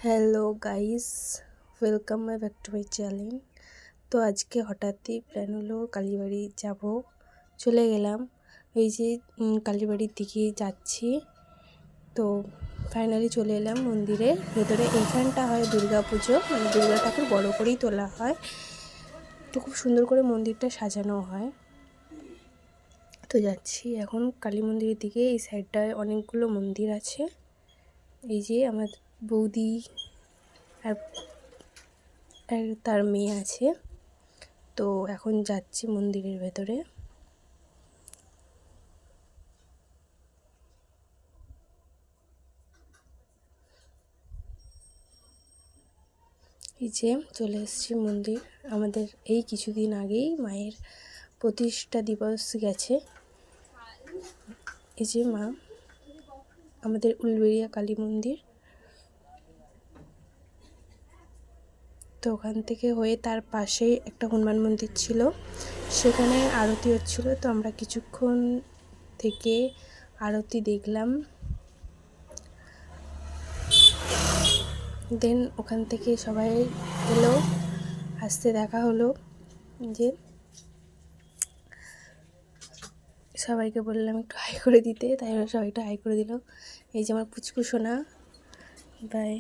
Hello guys, welcome my back to my channel. তো আজকে হঠাৎই প্ল্যান হলো কালীবাড়ি যাব, চলে গেলাম। এই যে কালীবাড়ির দিকে যাচ্ছি। তো ফাইনালি চলে এলাম মন্দিরের ভেতরে। এইখানটা হয় দুর্গা পুজো, মানে দুর্গা ঠাকুর বড় করেই তোলা হয়। তো খুব সুন্দর করে মন্দিরটা সাজানো হয়। তো যাচ্ছি এখন কালী মন্দিরের দিকে। এই সাইডটায় অনেকগুলো মন্দির আছে। এই যে আমার বৌদি আর তার মেয়ে আছে। তো এখন যাচ্ছি মন্দিরের ভেতরে। এই যে চলে এসেছি মন্দির। আমাদের এই কিছুদিন আগেই মায়ের প্রতিষ্ঠা দিবস গেছে। এই যে মা, আমাদের উলবেড়িয়া কালী মন্দির। তো ওখান থেকে হয়ে তার পাশেই একটা হনুমান মন্দির ছিল, সেখানে আরতি হচ্ছিল। তো আমরা কিছুক্ষণ থেকে আরতি দেখলাম। দেন ওখান থেকে সবাই এলো, আসতে দেখা হলো। যে সবাইকে বললাম একটু হাই করে দিতে, তাই ওরা সবাই একটু হাই করে দিল। এই যে আমার পুচকু সোনা, বাই।